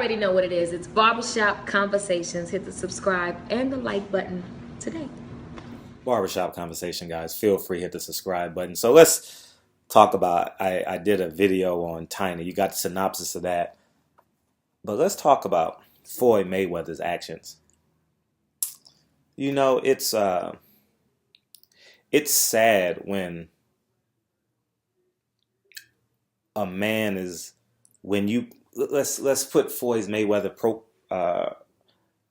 already know what it is. It's Barbershop Conversations. Hit the subscribe and the like button today. Barbershop conversation, guys. Feel free, hit the subscribe button. So let's talk about. I did a video on Tiny. You got the synopsis of that, but let's talk about Floyd Mayweather's actions. You know, it's sad when a man is when you let's put Floyd Mayweather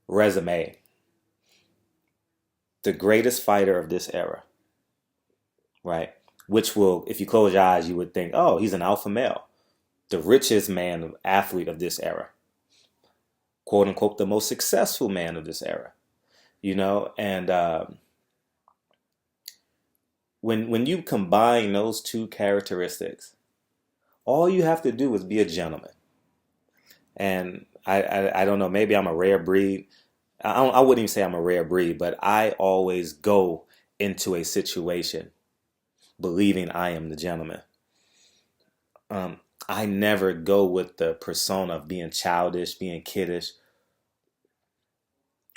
resume, the greatest fighter of this era, right? Which will, if you close your eyes, you would think, oh, he's an alpha male, the richest man, athlete of this era, quote unquote, the most successful man of this era, you know. And when you combine those two characteristics, all you have to do is be a gentleman. And I don't know, maybe I'm a rare breed. I wouldn't even say I'm a rare breed, but I always go into a situation believing I am the gentleman. I never go with the persona of being childish, being kiddish,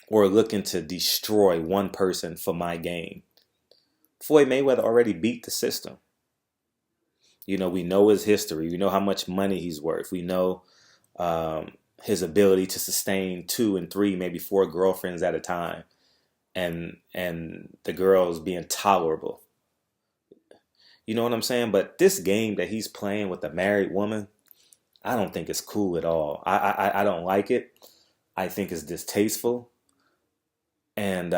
or looking to destroy one person for my gain. Floyd Mayweather already beat the system. You know, we know his history. We know how much money he's worth. We know his ability to sustain 2 and 3, maybe 4 girlfriends at a time, and the girls being tolerable. You know what I'm saying? But this game that he's playing with a married woman, I don't think it's cool at all. I don't like it. I think it's distasteful. And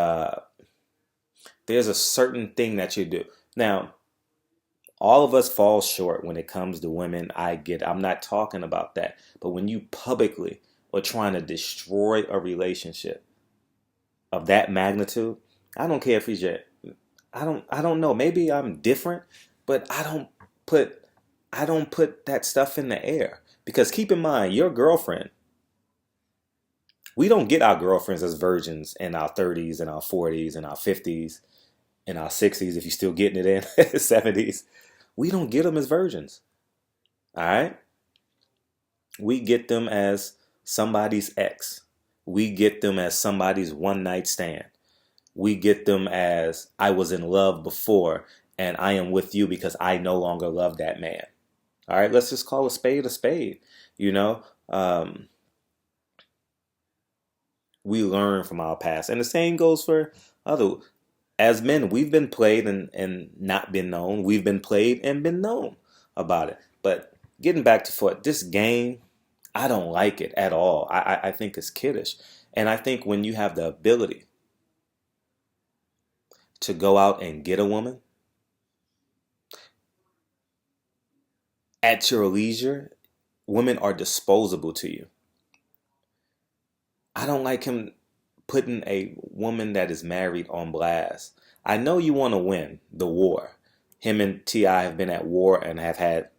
there's a certain thing that you do. Now, all of us fall short when it comes to women. I'm not talking about that. But when you publicly are trying to destroy a relationship of that magnitude, I don't care if he's your, I don't know. Maybe I'm different, but I don't put that stuff in the air. Because keep in mind, your girlfriend, we don't get our girlfriends as virgins in our 30s and our 40s and our 50s and our 60s, if you're still getting it in, 70s. We don't get them as virgins. All right? We get them as somebody's ex. We get them as somebody's one night stand. We get them as I was in love before and I am with you because I no longer love that man. All right, let's just call a spade a spade. You know, we learn from our past. And the same goes for other. As men, we've been played and not been known. We've been played and been known about it. But getting back to foot, this game, I don't like it at all. I think it's kiddish. And I think when you have the ability to go out and get a woman at your leisure, women are disposable to you. I don't like him putting a woman that is married on blast. I know you want to win the war. Him and T.I. have been at war and have had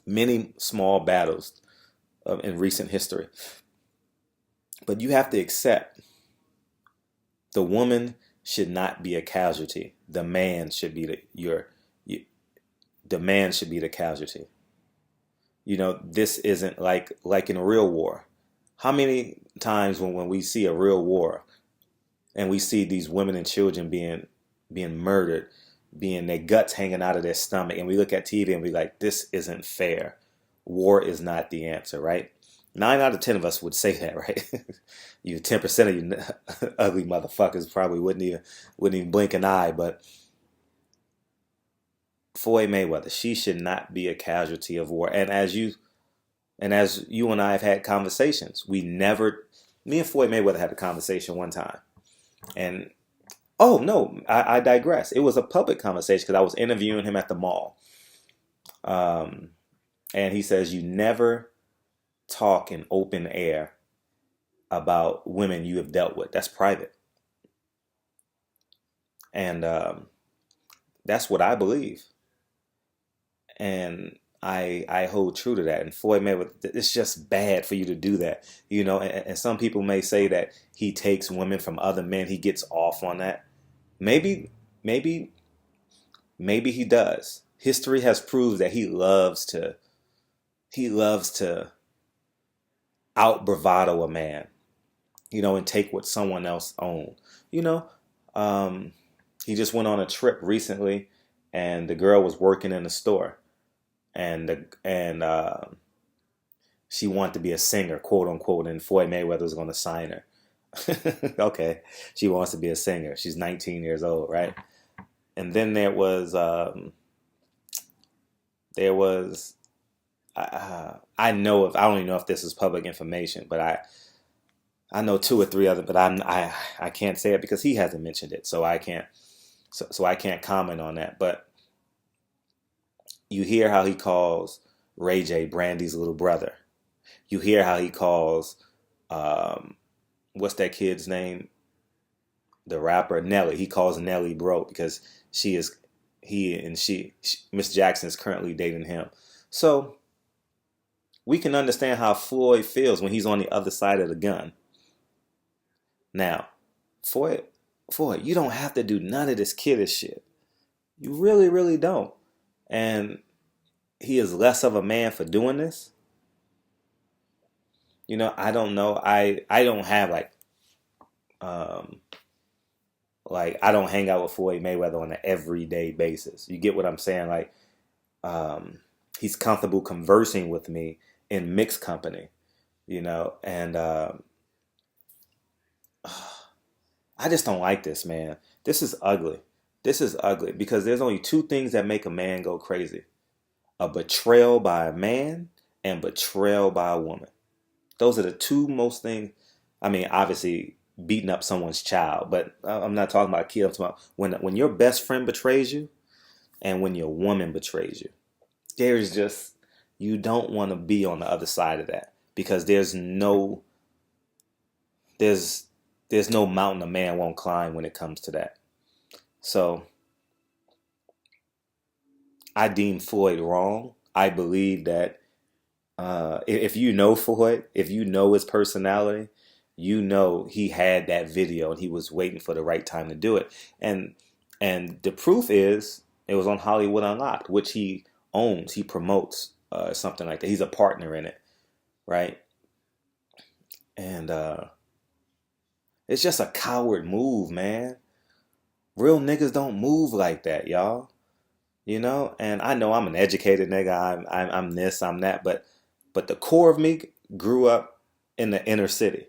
many small battles in recent history. But you have to accept the woman should not be a casualty. The man should be the man should be the casualty. You know, this isn't like in a real war. How many times when we see a real war and we see these women and children being murdered, being their guts hanging out of their stomach, and we look at TV and we like, this isn't fair. War is not the answer, right? 9 out of 10 of us would say that, right? You 10% of you ugly motherfuckers probably wouldn't even blink an eye. But Floyd Mayweather, she should not be a casualty of war. And as you and I have had conversations, me and Floyd Mayweather had a conversation one time. And oh no, I digress. It was a public conversation because I was interviewing him at the mall. And he says, you never talk in open air about women you have dealt with. That's private. And that's what I believe. And I hold true to that. And Floyd Mayweather, it's just bad for you to do that. You know, and some people may say that he takes women from other men. He gets off on that. Maybe he does. History has proved that he loves to out bravado a man, and take what someone else owned. You know, um, he just went on a trip recently, and the girl was working in the store, and she wanted to be a singer, quote unquote, and Floyd Mayweather was going to sign her. Okay, she wants to be a singer. She's 19 years old, right? And then there was I know if I don't even know if this is public information, but I know two or three other, but I can't say it because he hasn't mentioned it, so I can't comment on that. But you hear how he calls Ray J Brandy's little brother. You hear how he calls um, what's that kid's name? The rapper Nelly. He calls Nelly bro because she is he and she Miss Jackson is currently dating him. So we can understand how Floyd feels when he's on the other side of the gun. Now, Floyd, Floyd, you don't have to do none of this kiddish shit. You really, really don't. And he is less of a man for doing this. I don't know. I don't have um like I don't hang out with Floyd Mayweather on an everyday basis. You get what I'm saying? Like he's comfortable conversing with me in mixed company, and I just don't like this, man. This is ugly. This is ugly because there's only two things that make a man go crazy: a betrayal by a man and betrayal by a woman. Those are the two most things. I mean, obviously, beating up someone's child, but I'm not talking about kids. I'm talking about when your best friend betrays you and when your woman betrays you. There's just you don't want to be on the other side of that because there's there's no mountain a man won't climb when it comes to that. So I deem Floyd wrong. I believe that if you know Floyd, if you know his personality, he had that video and he was waiting for the right time to do it. And the proof is it was on Hollywood Unlocked, which he owns, he promotes, something like that. He's a partner in it, right? And it's just a coward move, man. Real niggas don't move like that, y'all. And I know I'm an educated nigga. I'm this, I'm that, but the core of me grew up in the inner city,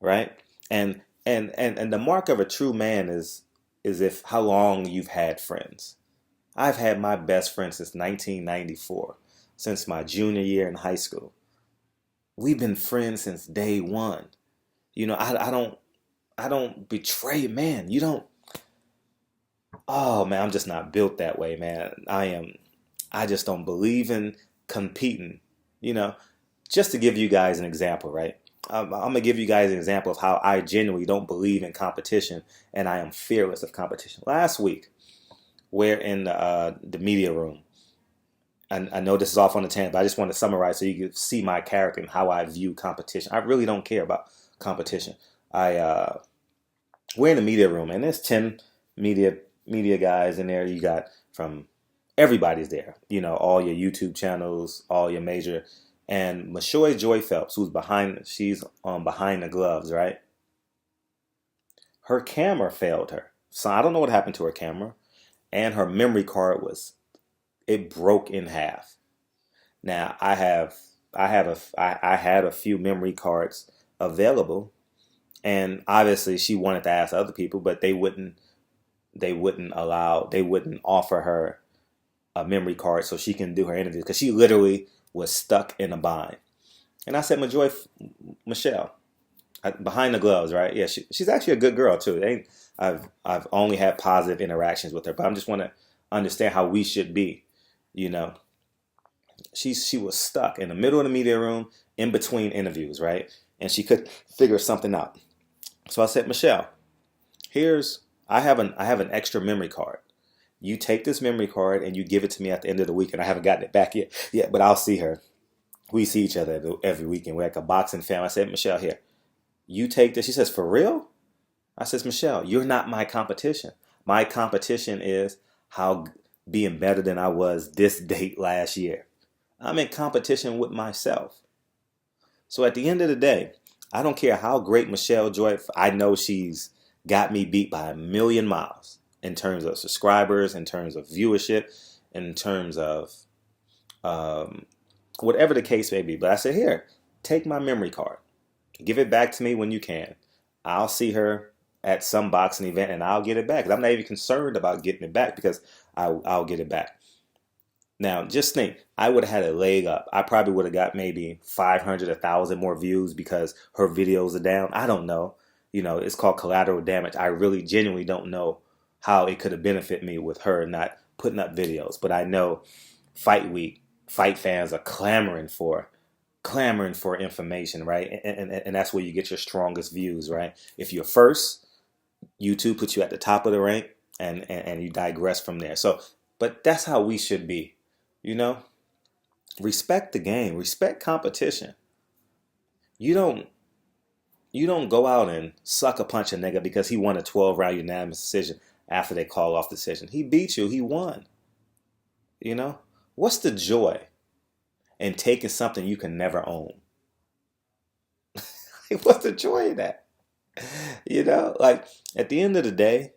right? And the mark of a true man is if how long you've had friends. I've had my best friend since 1994, since my junior year in high school. We've been friends since day one. I don't betray, man. You don't. Oh man, I'm just not built that way, man. I just don't believe in competing. You know, just to give you guys an example, right? I'm gonna give you guys an example of how I genuinely don't believe in competition, and I am fearless of competition. Last week, we're in the media room. I know this is off on the tangent, but I just want to summarize so you can see my character and how I view competition. I really don't care about competition. We're in the media room, and there's 10 media guys in there. You got from everybody's there. All your YouTube channels, all your major, and Mashoy Joy Phelps, she's on behind the gloves, right? Her camera failed her, so I don't know what happened to her camera, and her memory card it broke in half. Now I had a few memory cards available, and obviously she wanted to ask other people, but they wouldn't offer her a memory card so she can do her interview because she literally was stuck in a bind. And I said, Michelle, behind the gloves, right? Yeah, she's actually a good girl too. I've only had positive interactions with her, but I just want to understand how we should be. You know, she was stuck in the middle of the media room in between interviews, right? And she could figure something out. So I said, Michelle, I have an extra memory card. You take this memory card and you give it to me at the end of the week, and I haven't gotten it back yet, but I'll see her. We see each other every weekend. We're like a boxing fan. I said, Michelle, here, you take this. She says, for real? I says, Michelle, you're not my competition. My competition is how being better than I was this date last year. I'm in competition with myself. So at the end of the day, I don't care how great Michelle Joy, I know she's got me beat by a million miles in terms of subscribers, in terms of viewership, in terms of um, whatever the case may be. But I said, here, take my memory card. Give it back to me when you can. I'll see her at some boxing event and I'll get it back. 'Cause I'm not even concerned about getting it back because I'll get it back. Now, just think, I would have had a leg up. I probably would have got maybe 500, 1,000 more views because her videos are down. I don't know. It's called collateral damage. I really genuinely don't know how it could have benefited me with her not putting up videos. But I know fight week, fight fans are clamoring for information, right? And that's where you get your strongest views, right? If you're first, YouTube puts you at the top of the rank, and you digress from there. So, but that's how we should be, you know. Respect the game, respect competition. You don't you don't go out and sucker punch a nigga because he won a 12-round unanimous decision after they call off decision. He beat you, he won. You know, what's the joy in taking something you can never own? What's the joy in that? Like at the end of the day,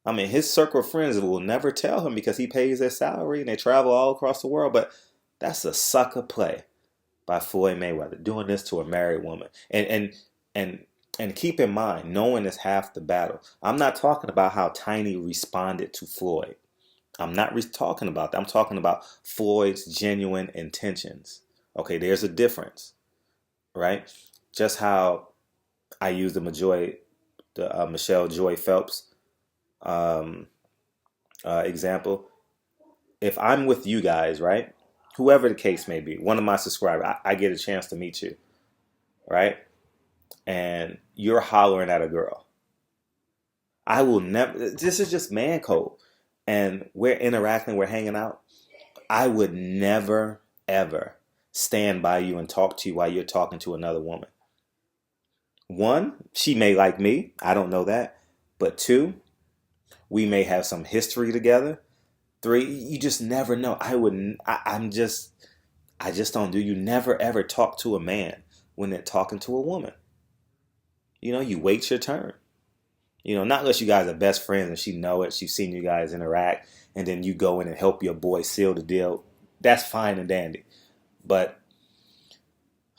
I mean, his circle of friends will never tell him because he pays their salary and they travel all across the world. But that's a sucker play by Floyd Mayweather, doing this to a married woman. And keep in mind, knowing is half the battle. I'm not talking about how Tiny responded to Floyd. I'm not talking about that. I'm talking about Floyd's genuine intentions. Okay, there's a difference, right? Just how I use the Michelle Joy Phelps um, example. If I'm with you guys, right? Whoever the case may be, one of my subscribers, I get a chance to meet you, right? And you're hollering at a girl. I will never, this is just man code. And we're interacting, we're hanging out. I would never, ever stand by you and talk to you while you're talking to another woman. One, she may like me. I don't know that. But two, we may have some history together. Three, you just never know. I just don't do. You never ever talk to a man when they're talking to a woman. You wait your turn. Not unless you guys are best friends and she know it. She's seen you guys interact, and then you go in and help your boy seal the deal. That's fine and dandy. But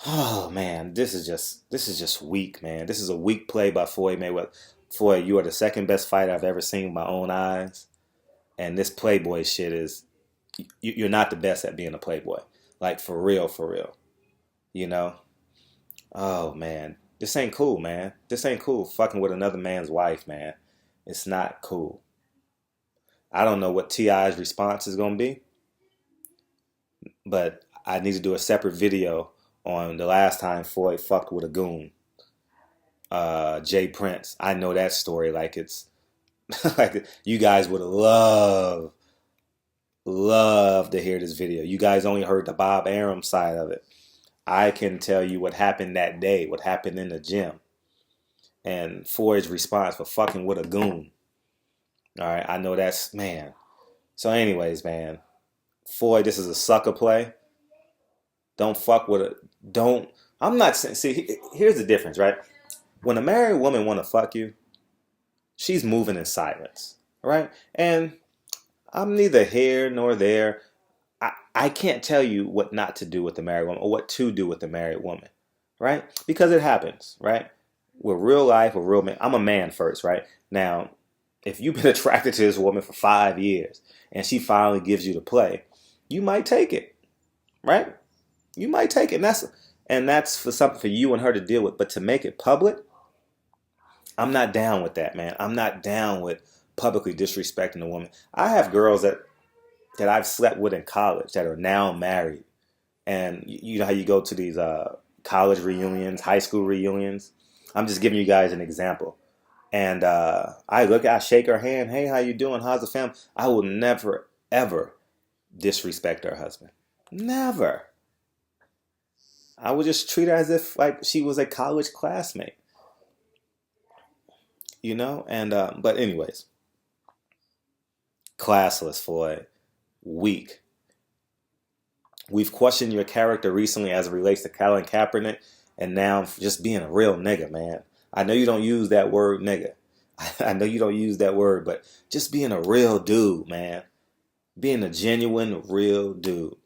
oh man, this is just weak, man. This is a weak play by Floyd Mayweather. Floyd, you are the second best fighter I've ever seen with my own eyes, and this Playboy shit is you're not the best at being a Playboy. Like for real, for real. You know? Oh man. This ain't cool, man. This ain't cool. Fucking with another man's wife, man. It's not cool. I don't know what T.I.'s response is gonna be, but I need to do a separate video on the last time Floyd fucked with a goon. Jay Prince. I know that story like it's like you guys would love to hear this video. You guys only heard the Bob Arum side of it. I can tell you what happened that day, what happened in the gym, and Floyd's response for fucking with a goon. All right, I know that's man. So, anyways, man, Floyd, this is a sucker play. Don't fuck with it. Don't. I'm not saying. See, here's the difference, right? When a married woman want to fuck you, she's moving in silence, right? And I'm neither here nor there. I can't tell you what not to do with the married woman or what to do with the married woman, right? Because it happens, right? With real life, with real men. I'm a man first, right? Now, if you've been attracted to this woman for 5 years and she finally gives you the play, you might take it, right? You might take it. And that's for something for you and her to deal with. But to make it public, I'm not down with that, man. I'm not down with publicly disrespecting a woman. I have girls that I've slept with in college that are now married. And you know how you go to these college reunions, high school reunions? I'm just giving you guys an example. And I shake her hand. Hey, how you doing? How's the family? I will never, ever disrespect her husband. Never. I would just treat her as if like she was a college classmate. And but anyways, classless Floyd, weak. We've questioned your character recently as it relates to Colin Kaepernick, and now just being a real nigga, man. I know you don't use that word, nigga. I know you don't use that word, but just being a real dude, man. Being a genuine, real dude.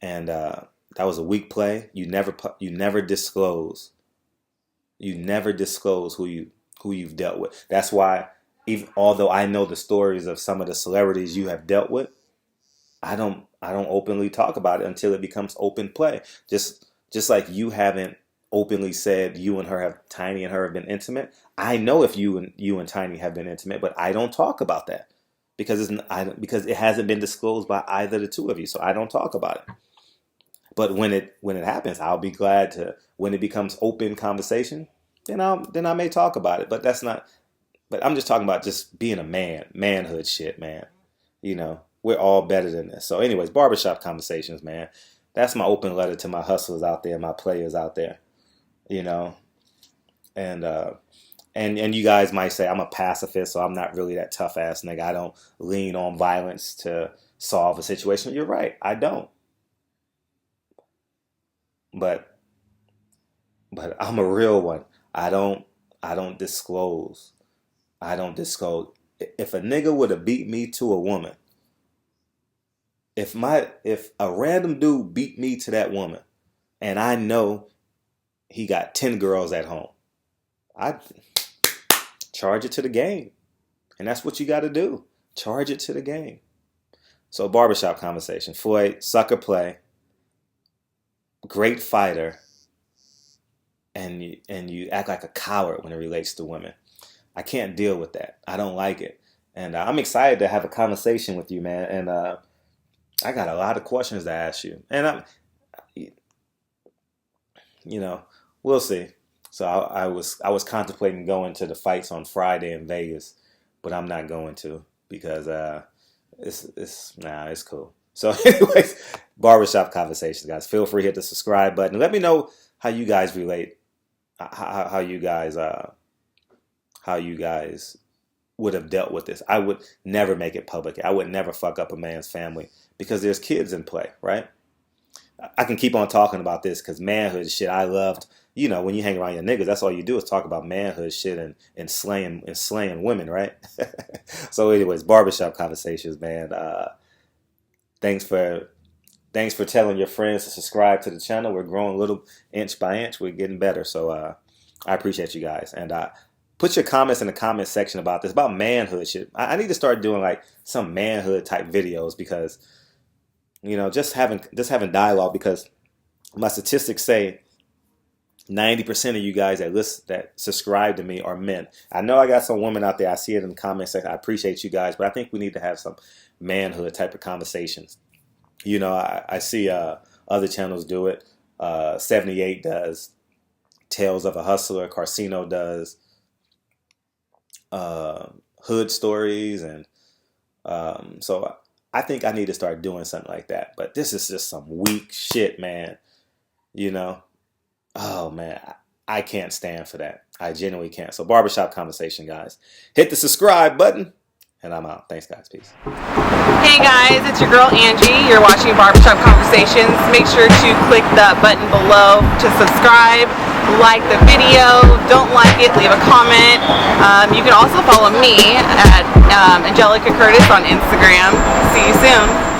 And that was a weak play. You never disclose. You never disclose who you've dealt with. That's why, even although I know the stories of some of the celebrities you have dealt with, I don't openly talk about it until it becomes open play. Just like you haven't openly said Tiny and her have been intimate. I know if you and Tiny have been intimate, but I don't talk about that because it hasn't been disclosed by either the two of you. So I don't talk about it. But when it happens, I'll be glad to. When it becomes open conversation, then I may talk about it. But that's not. But I'm just talking about just being a man, manhood shit, man. You know, we're all better than this. So, anyways, barbershop conversations, man. That's my open letter to my hustlers out there, my players out there. You know, and you guys might say I'm a pacifist, so I'm not really that tough ass nigga. I don't lean on violence to solve a situation. You're right, I don't. But I'm a real one. I don't disclose. I don't disclose. If a nigga would have beat me to a woman, if a random dude beat me to that woman, and I know he got 10 girls at home, I charge it to the game. And that's what you got to do. Charge it to the game. So barbershop conversation. Floyd, sucker play. Great fighter, and you act like a coward when it relates to women. I can't deal with that. I don't like it, and I'm excited to have a conversation with you, man. And I got a lot of questions to ask you, and we'll see. So I was contemplating going to the fights on Friday in Vegas, but I'm not going to because it's cool. So anyways, barbershop conversations, guys. Feel free to hit the subscribe button. Let me know how you guys relate, how you guys would have dealt with this. I would never make it public. I would never fuck up a man's family because there's kids in play, right? I can keep on talking about this because manhood shit, I loved. You know, when you hang around your niggas, that's all you do is talk about manhood shit and slaying women, right? So anyways, barbershop conversations, man. Thanks for telling your friends to subscribe to the channel. We're growing a little inch by inch. We're getting better. So I appreciate you guys. And put your comments in the comment section about this, about manhood shit. I need to start doing like some manhood type videos because, just having dialogue, because my statistics say 90% of you guys that subscribe to me are men. I know I got some women out there. I see it in the comment section. I appreciate you guys, but I think we need to have some manhood type of conversations. I see other channels do it. 78 does. Tales of a Hustler. Carcino does. Hood Stories. And so I think I need to start doing something like that. But this is just some weak shit, man. Oh, man. I can't stand for that. I genuinely can't. So barbershop conversation, guys. Hit the subscribe button. And I'm out. Thanks, guys. Peace. Hey, guys. It's your girl, Angie. You're watching Barbershop Conversations. Make sure to click that button below to subscribe. Like the video. Don't like it, leave a comment. You can also follow me at Angelica Curtis on Instagram. See you soon.